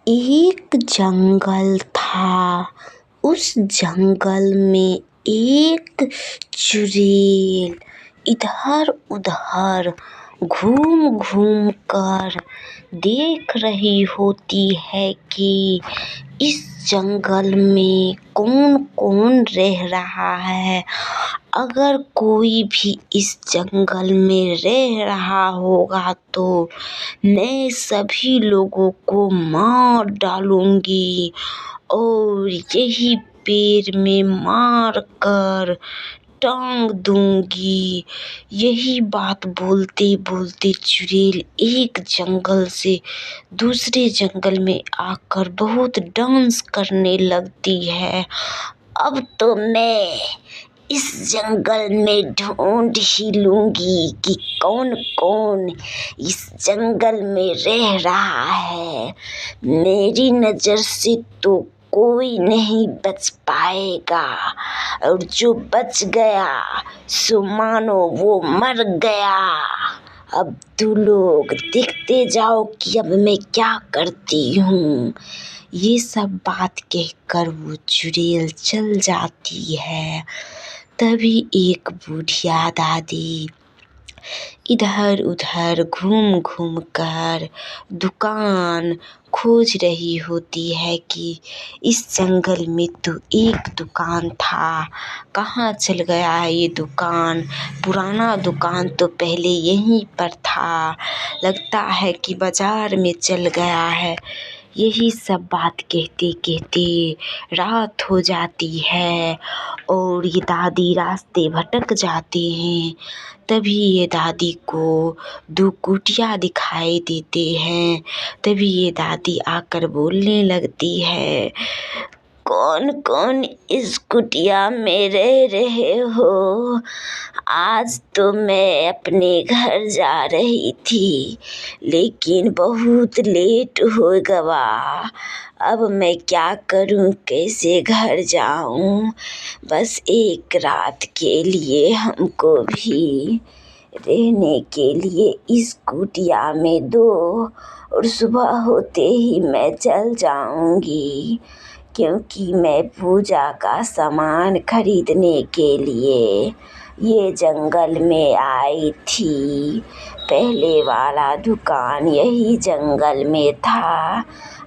एक जंगल था। उस जंगल में एक चुड़ैल इधर उधर घूम घूम कर देख रही होती है कि इस जंगल में कौन कौन रह रहा है। अगर कोई भी इस जंगल में रह रहा होगा तो मैं सभी लोगों को मार डालूंगी और यही पेड़ में मार कर टांग दूंगी। यही बात बोलते बोलते चुड़ैल एक जंगल से दूसरे जंगल में आकर बहुत डांस करने लगती है। अब तो मैं इस जंगल में ढूंढ ही लूंगी कि कौन कौन इस जंगल में रह रहा है। मेरी नज़र से तो कोई नहीं बच पाएगा और जो बच गया सो मानो वो मर गया। अब तू लोग देखते जाओ कि अब मैं क्या करती हूँ। ये सब बात कहकर वो चुड़ैल चल जाती है। तभी एक बुढ़िया दादी इधर उधर घूम घूम कर दुकान खोज रही होती है कि इस जंगल में तो एक दुकान था, कहाँ चल गया है ये दुकान। पुराना दुकान तो पहले यहीं पर था, लगता है कि बाजार में चल गया है। यही सब बात कहते कहते रात हो जाती है और ये दादी रास्ते भटक जाते हैं। तभी ये दादी को दो कुटिया दिखाई देते हैं। तभी ये दादी आकर बोलने लगती है, कौन कौन इस कुटिया में रह रहे हो। आज तो मैं अपने घर जा रही थी लेकिन बहुत लेट हो गया। अब मैं क्या करूं, कैसे घर जाऊं। बस एक रात के लिए हमको भी रहने के लिए इस कुटिया में दो और सुबह होते ही मैं चल जाऊंगी, क्योंकि मैं पूजा का सामान खरीदने के लिए ये जंगल में आई थी। पहले वाला दुकान यही जंगल में था,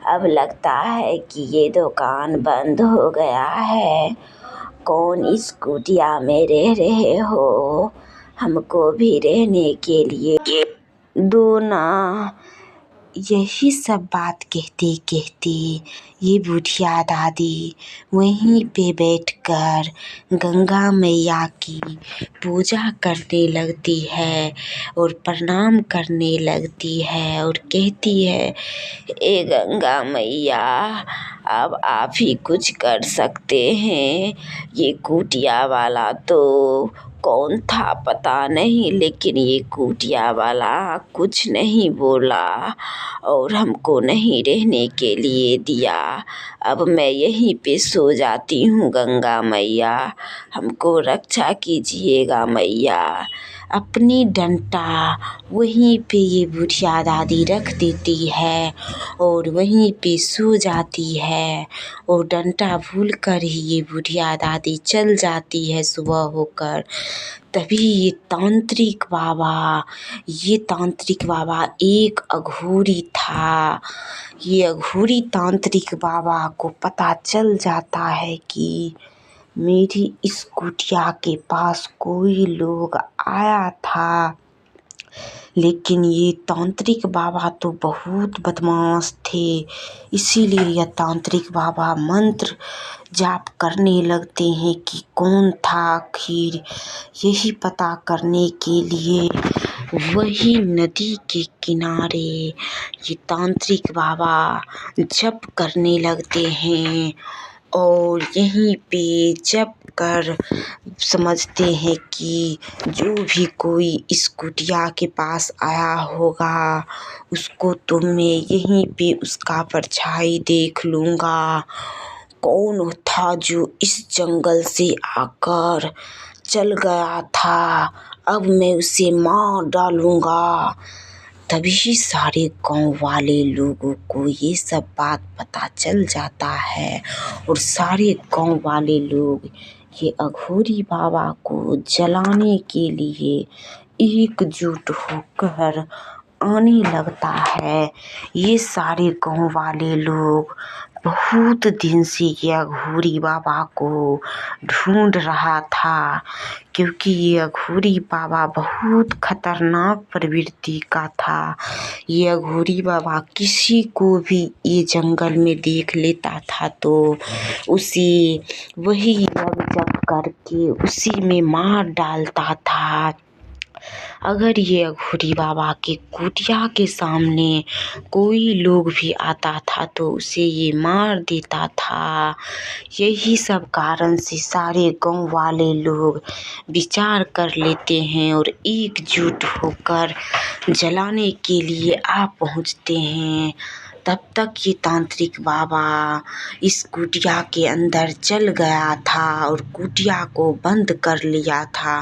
अब लगता है कि ये दुकान बंद हो गया है। कौन इस कुटिया में रह रहे हो, हमको भी रहने के लिए दो ना। यही सब बात कहते कहते ये बुढ़िया दादी वहीं पे बैठकर गंगा मैया की पूजा करने लगती है और प्रणाम करने लगती है और कहती है, ए गंगा मैया, अब आप ही कुछ कर सकते हैं। ये कुटिया वाला तो कौन था पता नहीं, लेकिन ये कुटिया वाला कुछ नहीं बोला और हमको नहीं रहने के लिए दिया। अब मैं यहीं पे सो जाती हूँ गंगा मैया, हमको रक्षा कीजिएगा मैया। अपनी डंटा वहीं पे ये बुढ़िया दादी रख देती है और वहीं पे सो जाती है और डंटा भूल कर ही ये बुढ़िया दादी चल जाती है सुबह होकर। तभी ये तांत्रिक बाबा एक अघोरी था। ये अघोरी तांत्रिक बाबा को पता चल जाता है कि मेरी इस कुटिया के पास कोई लोग आया था, लेकिन ये तांत्रिक बाबा तो बहुत बदमाश थे। इसीलिए यह तांत्रिक बाबा मंत्र जाप करने लगते हैं कि कौन था आखिर। यही पता करने के लिए वही नदी के किनारे ये तांत्रिक बाबा जप करने लगते हैं और यहीं पे जप कर समझते हैं कि जो भी कोई इस कुटिया के पास आया होगा उसको तो मैं यहीं पे उसका परछाई देख लूँगा। कौन था जो इस जंगल से आकर चल गया था, अब मैं उसे मार डालूँगा। तभी सारे गांव वाले लोगों को ये सब बात पता चल जाता है और सारे गांव वाले लोग ये अघोरी बाबा को जलाने के लिए एकजुट होकर आने लगता है। ये सारे गांव वाले लोग बहुत दिन से ये अघोरी बाबा को ढूंढ रहा था, क्योंकि ये अघोरी बाबा बहुत खतरनाक प्रवृत्ति का था। ये अघोरी बाबा किसी को भी ये जंगल में देख लेता था तो उसे वही लग जग करके उसी में मार डालता था। अगर ये अघोरी बाबा के कुटिया के सामने कोई लोग भी आता था तो उसे ये मार देता था। यही सब कारण से सारे गांव वाले लोग विचार कर लेते हैं और एकजुट होकर जलाने के लिए आ पहुंचते हैं। तब तक ये तांत्रिक बाबा इस कुटिया के अंदर चल गया था और कुटिया को बंद कर लिया था।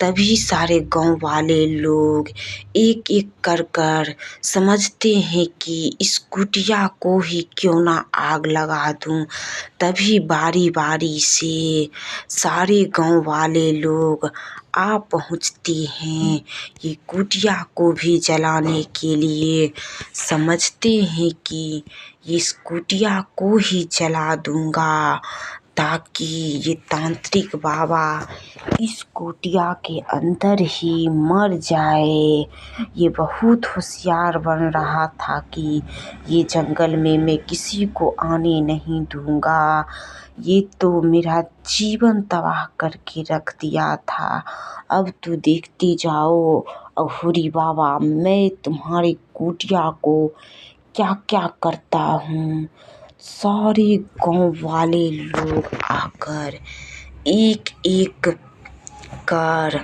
तभी सारे गांव वाले लोग एक एक कर समझते हैं कि इस कुटिया को ही क्यों ना आग लगा दूं। तभी बारी बारी से सारे गांव वाले लोग आ पहुंचते हैं ये कुटिया को भी जलाने के लिए। समझते हैं कि इस कुटिया को ही जला दूंगा ताकि ये तांत्रिक बाबा इस कुटिया के अंदर ही मर जाए। ये बहुत होशियार बन रहा था कि ये जंगल में मैं किसी को आने नहीं दूंगा। ये तो मेरा जीवन तबाह करके रख दिया था। अब तो देखते जाओ अघोरी बाबा, मैं तुम्हारे कुटिया को क्या क्या करता हूँ। सारे गांव वाले लोग आकर एक एक कर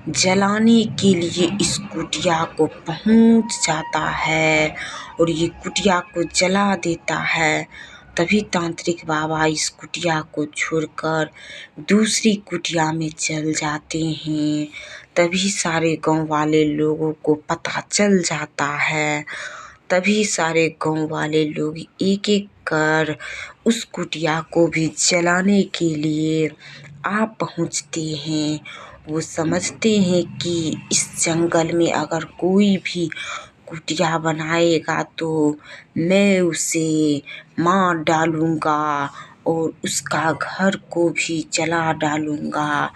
जलाने के लिए इस कुटिया को पहुंच जाता है और ये कुटिया को जला देता है। तभी तांत्रिक बाबा इस कुटिया को छोड़कर दूसरी कुटिया में चल जाते हैं। तभी सारे गांव वाले लोगों को पता चल जाता है। तभी सारे गांव वाले लोग एक एक कर उस कुटिया को भी जलाने के लिए आ पहुंचते हैं। वो समझते हैं कि इस जंगल में अगर कोई भी कुटिया बनाएगा तो मैं उसे मार डालूंगा और उसका घर को भी जला डालूंगा।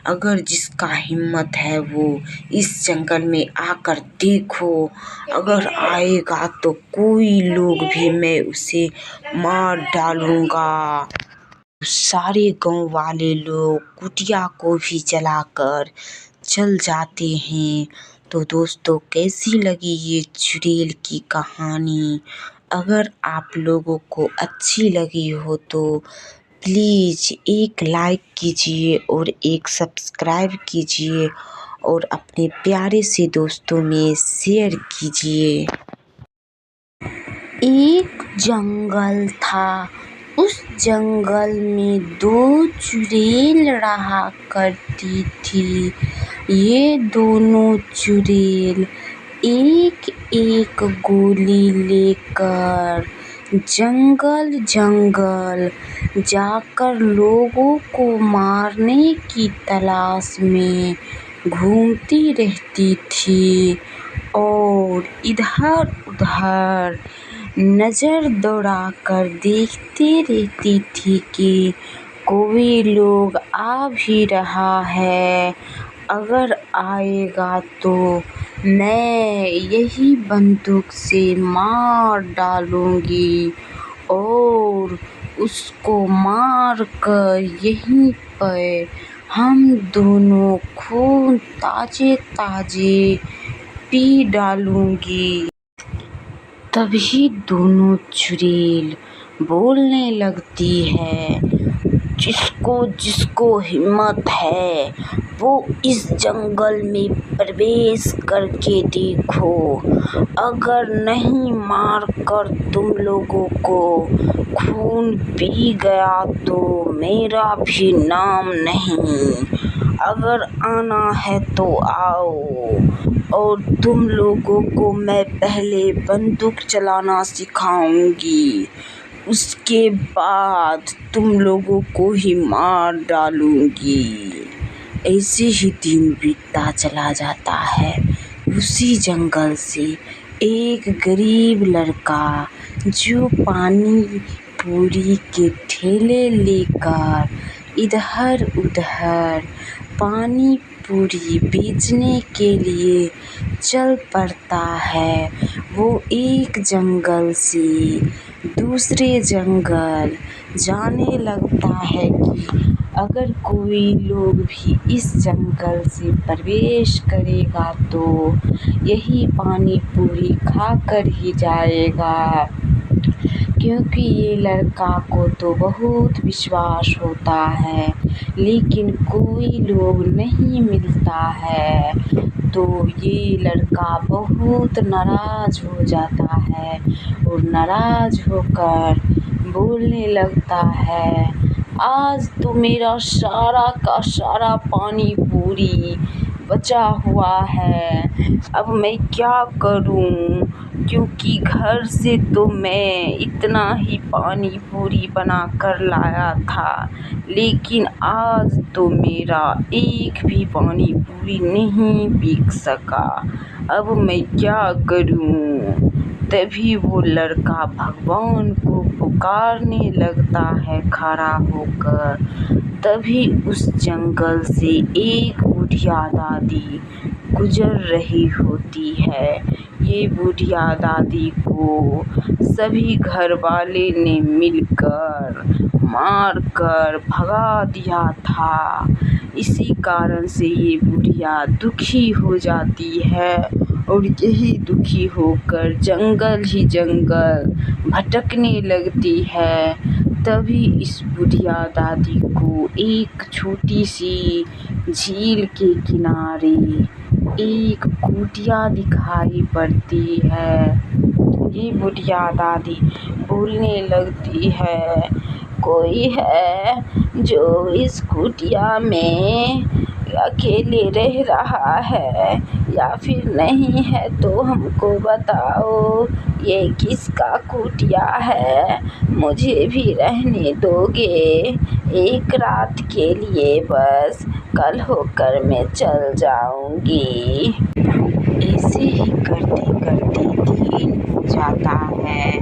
अगर जिसका हिम्मत है वो इस जंगल में आकर देखो, अगर आएगा तो कोई लोग भी मैं उसे मार डालूंगा। सारे गांव वाले लोग कुटिया को भी जलाकर चल जाते हैं। तो दोस्तों, कैसी लगी ये चुड़ैल की कहानी? अगर आप लोगों को अच्छी लगी हो तो प्लीज़ एक लाइक कीजिए और एक सब्सक्राइब कीजिए और अपने प्यारे से दोस्तों में शेयर कीजिए। एक जंगल था, उस जंगल में दो चुड़ैल रहा करती थी। ये दोनों चुड़ैल एक एक गोली लेकर जंगल जंगल जाकर लोगों को मारने की तलाश में घूमती रहती थी और इधर उधर नज़र दौड़ाकर देखती रहती थी कि कोई लोग आ भी रहा है। अगर आएगा तो मैं यही बंदूक से मार डालूंगी और उसको मार कर यहीं पर हम दोनों खून ताजे ताजे पी डालूंगी। तभी दोनों चुड़ैल बोलने लगती है, जिसको जिसको हिम्मत है वो इस जंगल में प्रवेश करके देखो। अगर नहीं मार कर तुम लोगों को खून पी गया तो मेरा भी नाम नहीं। अगर आना है तो आओ। और तुम लोगों को मैं पहले बंदूक चलाना सिखाऊंगी, उसके बाद तुम लोगों को ही मार डालूंगी। ऐसे ही दिन बीतता चला जाता है। उसी जंगल से एक गरीब लड़का जो पानी पूरी के ठेले लेकर इधर उधर पानी पूरी बेचने के लिए चल पड़ता है, वो एक जंगल से दूसरे जंगल जाने लगता है कि अगर कोई लोग भी इस जंगल से प्रवेश करेगा तो यही पानी पूरी खाकर ही जाएगा, क्योंकि ये लड़का को तो बहुत विश्वास होता है, लेकिन कोई लोग नहीं मिलता है। तो ये लड़का बहुत नाराज़ हो जाता है और नाराज़ होकर बोलने लगता है, आज तो मेरा सारा का सारा पानी पूरी बचा हुआ है, अब मैं क्या करूं, क्योंकि घर से तो मैं इतना ही पानी पूरी बना कर लाया था, लेकिन आज तो मेरा एक भी पानी पूरी नहीं बिक सका, अब मैं क्या करूं। तभी वो लड़का भगवान को पुकारने लगता है खड़ा होकर। तभी उस जंगल से एक बुढ़िया दादी गुजर रही होती है। ये बुढ़िया दादी को सभी घर वाले ने मिलकर मार कर भगा दिया था। इसी कारण से ये बुढ़िया दुखी हो जाती है और यही दुखी होकर जंगल ही जंगल भटकने लगती है। तभी इस बुढ़िया दादी को एक छोटी सी झील के किनारे एक कुटिया दिखाई पड़ती है। ये बुढ़िया दादी बोलने लगती है, कोई है जो इस कुटिया में अकेले रह रहा है या फिर नहीं है तो हमको बताओ, ये किसका कुटिया है, मुझे भी रहने दोगे एक रात के लिए, बस कल होकर मैं चल जाऊंगी। ऐसे ही करते करते दिन हो जाता है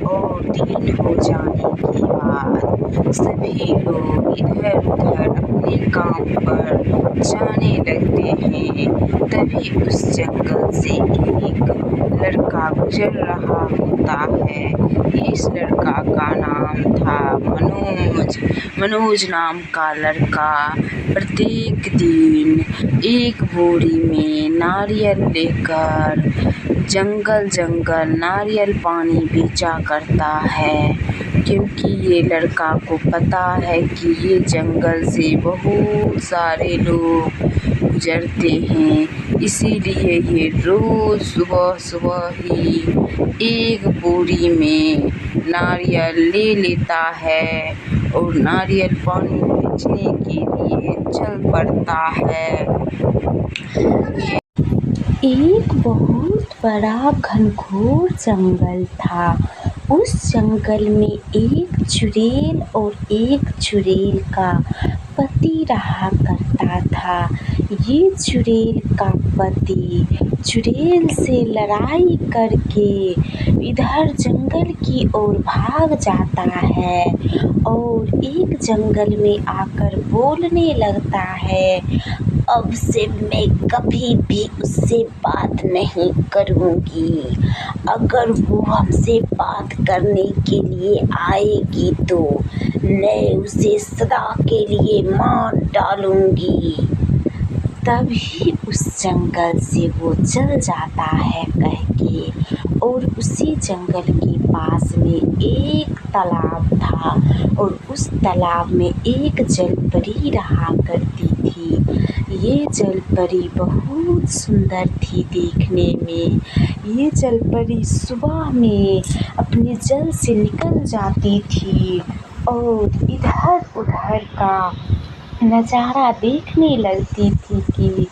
और दिन हो जाने के बाद सभी लोग इधर उधर अपने काम पर जाने लगते हैं। तभी उस जंगल से एक लड़का गुजर रहा होता है। इस लड़का का नाम था मनोज। मनोज नाम का लड़का प्रत्येक दिन एक बोरी में नारियल लेकर जंगल जंगल नारियल पानी बेचा करता है, क्योंकि ये लड़का को पता है कि ये जंगल से बहुत सारे लोग गुजरते हैं, इसीलिए ये रोज़ सुबह सुबह ही एक बोरी में नारियल ले लेता है और नारियल पानी बेचने के लिए चल पड़ता है। एक बहुत बड़ा घनघोर जंगल था। उस जंगल में एक चुड़ैल और एक चुड़ैल का पति रहा करता था। ये चुड़ैल का पति चुड़ैल से लड़ाई करके इधर जंगल की ओर भाग जाता है और एक जंगल में आकर बोलने लगता है, अब से मैं कभी भी उससे बात नहीं करूँगी। अगर वो हमसे बात करने के लिए आएगी तो मैं उसे सदा के लिए मार डालूँगी। तभी उस जंगल से वो चल जाता है कह के, और उसी जंगल के पास में एक तालाब था और उस तालाब में एक जलपरी रहा करती थी। ये जलपरी बहुत सुंदर थी देखने में। ये जलपरी सुबह में अपने जल से निकल जाती थी और इधर उधर का नज़ारा देखने लगती थी कि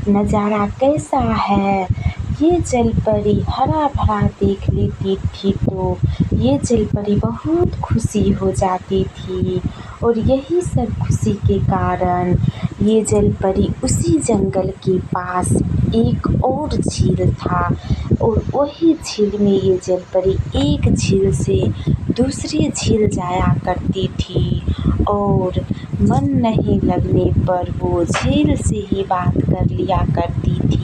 नज़ारा कैसा है। ये जलपरी हरा भरा देख लेती थी तो ये जलपरी बहुत खुशी हो जाती थी और यही सब खुशी के कारण ये जलपरी उसी जंगल के पास एक और झील था और वही झील में ये जलपरी एक झील से दूसरी झील जाया करती थी और मन नहीं लगने पर वो झील से ही बात कर लिया करती थी।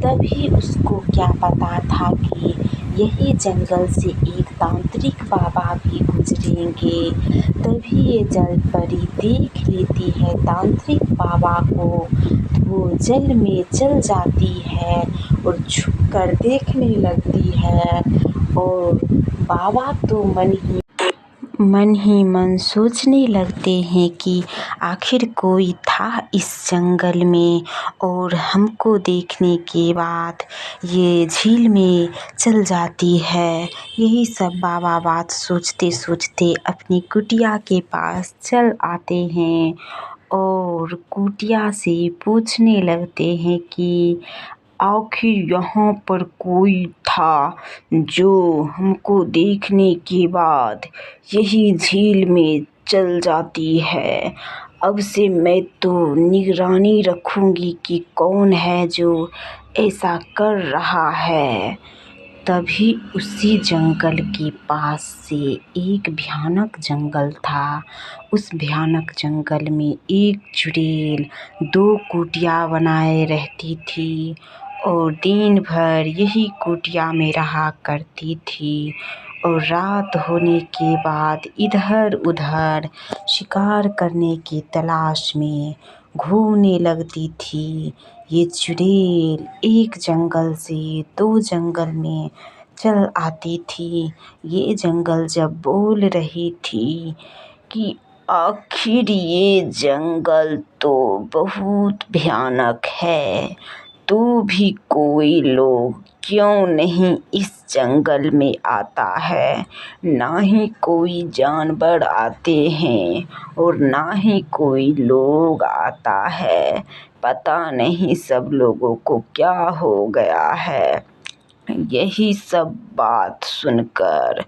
तभी उसको क्या पता था कि यही जंगल से एक तांत्रिक बाबा भी गुजरेंगे। तभी ये जलपरी देख लेती है तांत्रिक बाबा को, वो जल में चल जाती है और छुपकर देखने लगती है और बाबा तो मन ही मन सोचने लगते हैं कि आखिर कोई था इस जंगल में और हमको देखने के बाद ये झील में चल जाती है। यही सब बाबा बात सोचते सोचते अपनी कुटिया के पास चल आते हैं और कुटिया से पूछने लगते हैं कि आखिर यहाँ पर कोई था जो हमको देखने के बाद यही झील में चल जाती है। अब से मैं तो निगरानी रखूँगी कि कौन है जो ऐसा कर रहा है। तभी उसी जंगल के पास से एक भयानक जंगल था। उस भयानक जंगल में एक चुड़ैल 2 कुटिया बनाए रहती थी और दिन भर यही कुटिया में रहा करती थी और रात होने के बाद इधर उधर शिकार करने की तलाश में घूमने लगती थी। ये चुड़ैल एक जंगल से 2 जंगल में चल आती थी। ये जंगल जब बोल रही थी कि आखिर ये जंगल तो बहुत भयानक है, तू भी कोई लोग क्यों नहीं इस जंगल में आता है। ना ही कोई जानवर आते हैं और ना ही कोई लोग आता है। पता नहीं सब लोगों को क्या हो गया है। यही सब बात सुनकर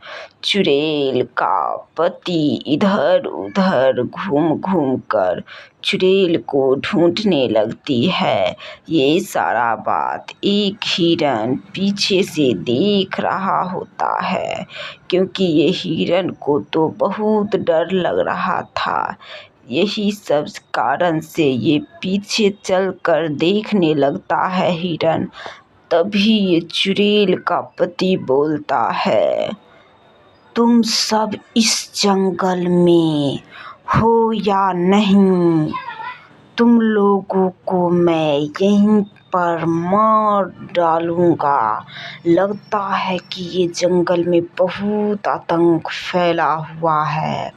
चुड़ैल का पति इधर उधर घूम घूम कर चुड़ैल को ढूंढने लगती है। ये सारा बात एक हिरन पीछे से देख रहा होता है, क्योंकि ये हिरन को तो बहुत डर लग रहा था। यही सब कारण से ये पीछे चलकर देखने लगता है हिरन। तभी ये चुड़ैल का पति बोलता है, तुम सब इस जंगल में हो या नहीं, तुम लोगों को मैं यहीं पर मार डालूँगा। लगता है कि ये जंगल में बहुत आतंक फैला हुआ है।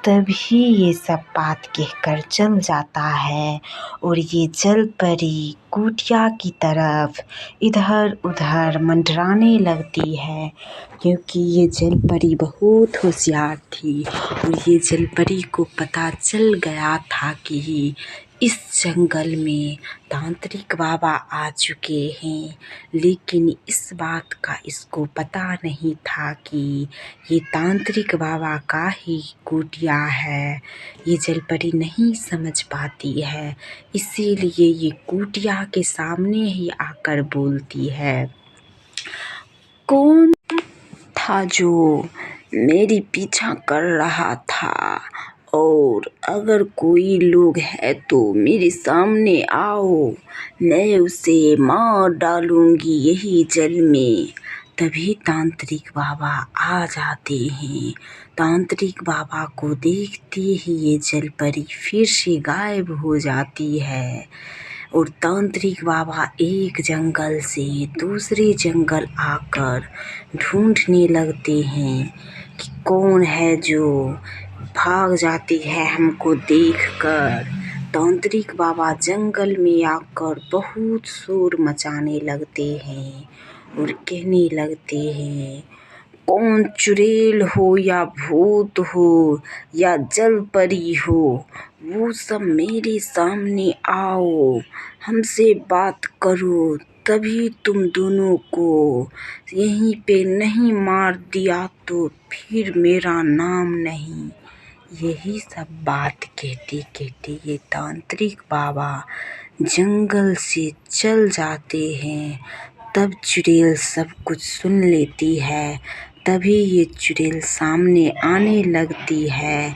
तभी ये सब बात कहकर चल जाता है और ये जलपरी कुटिया की तरफ इधर उधर मंडराने लगती है, क्योंकि ये जलपरी बहुत होशियार थी और ये जलपरी को पता चल गया था कि इस जंगल में तांत्रिक बाबा आ चुके हैं। लेकिन इस बात का इसको पता नहीं था कि ये तांत्रिक बाबा का ही कुटिया है। ये जलपरी नहीं समझ पाती है, इसीलिए ये कुटिया के सामने ही आकर बोलती है, कौन था जो मेरी पीछा कर रहा था, और अगर कोई लोग है तो मेरे सामने आओ, मैं उसे मार डालूँगी यही जल में। तभी तांत्रिक बाबा आ जाते हैं। तांत्रिक बाबा को देखते ही ये जलपरी फिर से गायब हो जाती है और तांत्रिक बाबा एक जंगल से दूसरे जंगल आकर ढूंढने लगते हैं कि कौन है जो भाग जाती है हमको देखकर। तांत्रिक बाबा जंगल में आकर बहुत शोर मचाने लगते हैं और कहने लगते हैं, कौन चुड़ैल हो या भूत हो या जल परी हो, वो सब मेरे सामने आओ, हमसे बात करो। तभी तुम दोनों को यहीं पे नहीं मार दिया तो फिर मेरा नाम नहीं। यही सब बात कहते कहते ये तांत्रिक बाबा जंगल से चल जाते हैं। तब चुड़ैल सब कुछ सुन लेती है। तभी ये चुड़ैल सामने आने लगती है।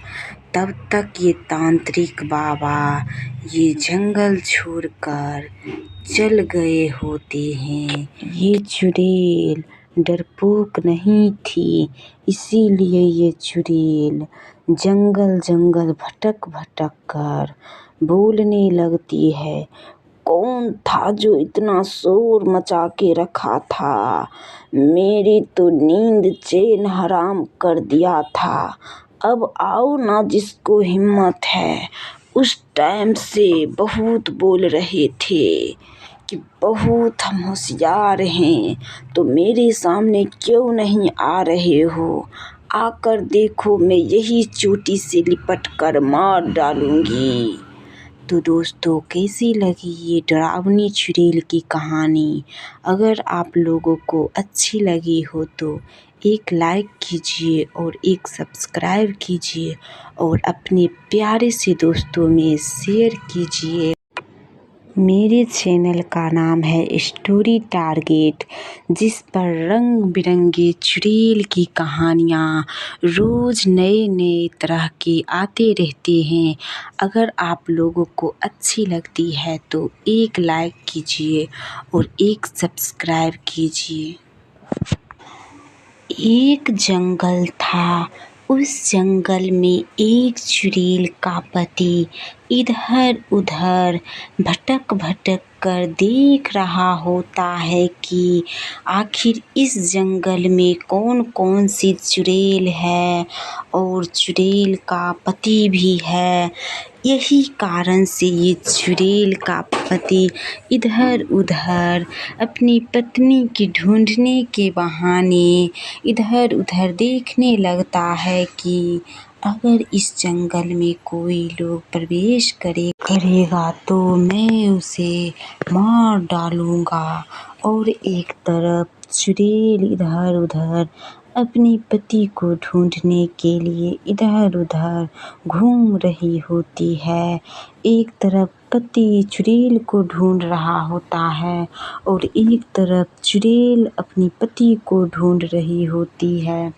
तब तक ये तांत्रिक बाबा ये जंगल छोड़कर चल गए होते हैं। ये चुड़ैल डरपोक नहीं थी, इसीलिए ये चुड़ैल जंगल जंगल भटक भटक कर बोलने लगती है। कौन था जो इतना शोर मचा के रखा था? मेरी तो नींद चैन हराम कर दिया था। अब आओ ना जिसको हिम्मत है। उस टाइम से बहुत बोल रहे थे कि बहुत हम होशियार हैं, तो मेरे सामने क्यों नहीं आ रहे हो? आकर देखो, मैं यही चोटी से लिपट कर मार डालूंगी। तो दोस्तों, कैसी लगी ये डरावनी चुड़ैल की कहानी? अगर आप लोगों को अच्छी लगी हो तो एक लाइक कीजिए और एक सब्सक्राइब कीजिए और अपने प्यारे से दोस्तों में शेयर कीजिए। मेरे चैनल का नाम है स्टोरी टारगेट, जिस पर रंग बिरंगे चुड़ैल की कहानियाँ रोज़ नए नए तरह के आते रहते हैं। अगर आप लोगों को अच्छी लगती है तो एक लाइक कीजिए और एक सब्सक्राइब कीजिए। एक जंगल था, उस जंगल में एक चुड़ैल का पति इधर उधर भटक भटक कर देख रहा होता है कि आखिर इस जंगल में कौन कौन सी चुड़ैल है और चुड़ैल का पति भी है। यही कारण से ये चुड़ैल का पति इधर उधर अपनी पत्नी की ढूंढने के बहाने इधर उधर देखने लगता है कि अगर इस जंगल में कोई लोग प्रवेश करेगा तो मैं उसे मार डालूंगा। और एक तरफ चुड़ैल इधर उधर अपने पति को ढूंढने के लिए इधर उधर घूम रही होती है। एक तरफ पति चुड़ैल को ढूंढ रहा होता है और एक तरफ चुड़ैल अपने पति को ढूंढ रही होती है।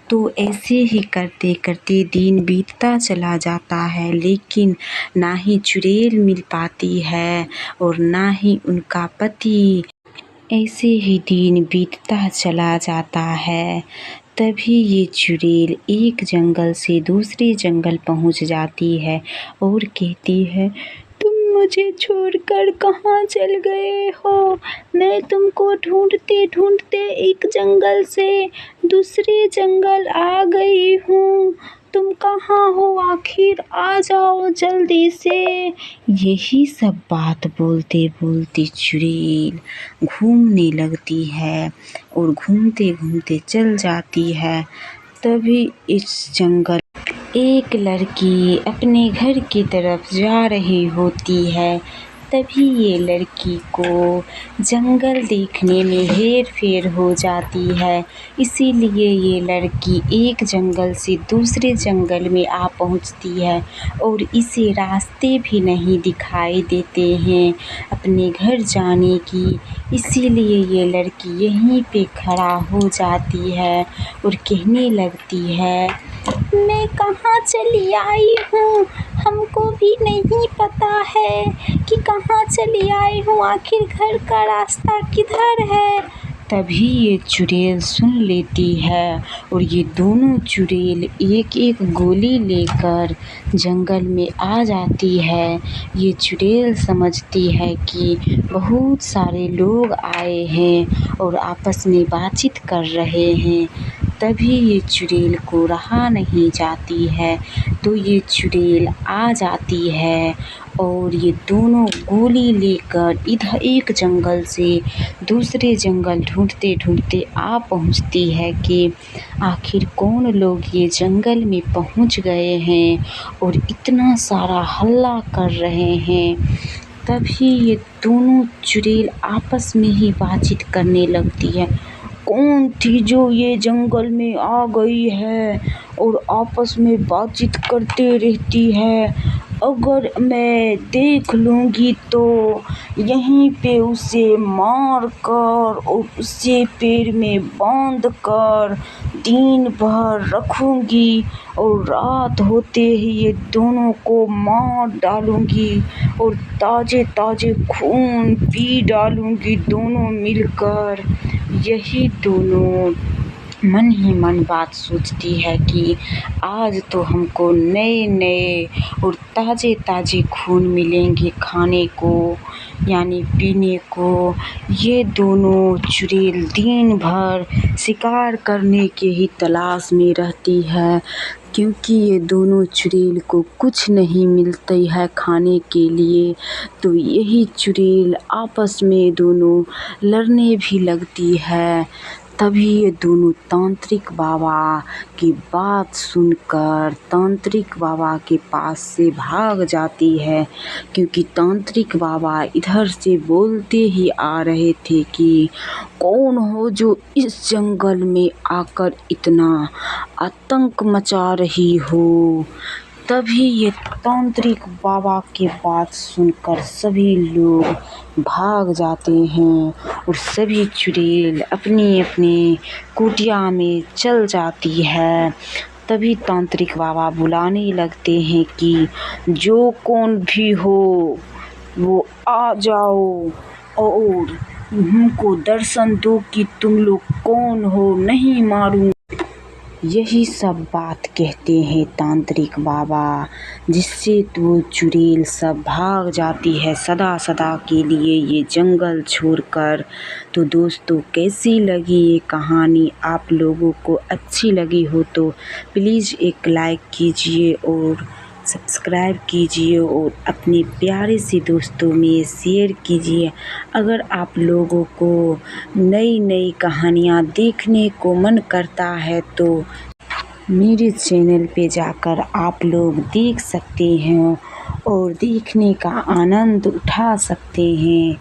तो ऐसे ही करते करते दिन बीतता चला जाता है, लेकिन ना ही चुड़ैल मिल पाती है और ना ही उनका पति। ऐसे ही दिन बीतता चला जाता है। तभी ये चुड़ैल एक जंगल से दूसरे जंगल पहुंच जाती है और कहती है, तुम मुझे छोड़कर कहाँ चल गए हो? मैं तुमको ढूंढते ढूंढते एक जंगल से दूसरे जंगल आ गई हूँ। तुम कहाँ हो? आखिर आ जाओ जल्दी से। यही सब बात बोलते बोलते चुड़ैल घूमने लगती है और घूमते घूमते चल जाती है। तभी इस जंगल एक लड़की अपने घर की तरफ जा रही होती है। तभी ये लड़की को जंगल देखने में हेर-फेर हो जाती है। इसीलिए ये लड़की एक जंगल से दूसरे जंगल में आ पहुंचती है और इसे रास्ते भी नहीं दिखाई देते हैं अपने घर जाने की। इसीलिए ये लड़की यहीं पे खड़ा हो जाती है और कहने लगती है, मैं कहाँ चली आई हूँ? हमको भी नहीं पता है कि कहाँ चली आई हूँ। आखिर घर का रास्ता किधर है? तभी ये चुड़ैल सुन लेती है और ये दोनों चुड़ैल एक एक गोली लेकर जंगल में आ जाती है। ये चुड़ैल समझती है कि बहुत सारे लोग आए हैं और आपस में बातचीत कर रहे हैं। तभी ये चुड़ैल को रहा नहीं जाती है, तो ये चुड़ैल आ जाती है और ये दोनों गोली लेकर इधर एक जंगल से दूसरे जंगल ढूंढते ढूंढते आ पहुंचती है कि आखिर कौन लोग ये जंगल में पहुंच गए हैं और इतना सारा हल्ला कर रहे हैं। तभी ये दोनों चुड़ैल आपस में ही बातचीत करने लगती है। कौन थी जो ये जंगल में आ गई है और आपस में बातचीत करते रहती है? अगर मैं देख लूँगी तो यहीं पे उसे मार कर और उसे पेड़ में बांध कर दिन भर रखूँगी और रात होते ही ये दोनों को मार डालूँगी और ताज़े ताज़े खून पी डालूँगी दोनों मिलकर। यही दोनों मन ही मन बात सोचती है कि आज तो हमको नए नए और ताज़े ताज़े खून मिलेंगे खाने को, यानी पीने को। ये दोनों चुड़ैल दिन भर शिकार करने के ही तलाश में रहती है, क्योंकि ये दोनों चुड़ैल को कुछ नहीं मिलती है खाने के लिए, तो यही चुड़ैल आपस में दोनों लड़ने भी लगती है। तभी ये दोनों तांत्रिक बाबा की बात सुनकर तांत्रिक बाबा के पास से भाग जाती है, क्योंकि तांत्रिक बाबा इधर से बोलते ही आ रहे थे कि कौन हो जो इस जंगल में आकर इतना आतंक मचा रही हो। तभी ये तांत्रिक बाबा की बात सुनकर सभी लोग भाग जाते हैं और सभी चुड़ैल अपनी अपनी कुटिया में चल जाती है। तभी तांत्रिक बाबा बुलाने लगते हैं कि जो कौन भी हो वो आ जाओ और हमको दर्शन दो कि तुम लोग कौन हो, नहीं मारूं। यही सब बात कहते हैं तांत्रिक बाबा, जिससे वो चुड़ैल सब भाग जाती है सदा सदा के लिए ये जंगल छोड़कर। तो दोस्तों, कैसी लगी ये कहानी? आप लोगों को अच्छी लगी हो तो प्लीज़ एक लाइक कीजिए और सब्सक्राइब कीजिए और अपने प्यारे से दोस्तों में शेयर कीजिए। अगर आप लोगों को नई नई कहानियाँ देखने को मन करता है तो मेरे चैनल पे जाकर आप लोग देख सकते हैं और देखने का आनंद उठा सकते हैं।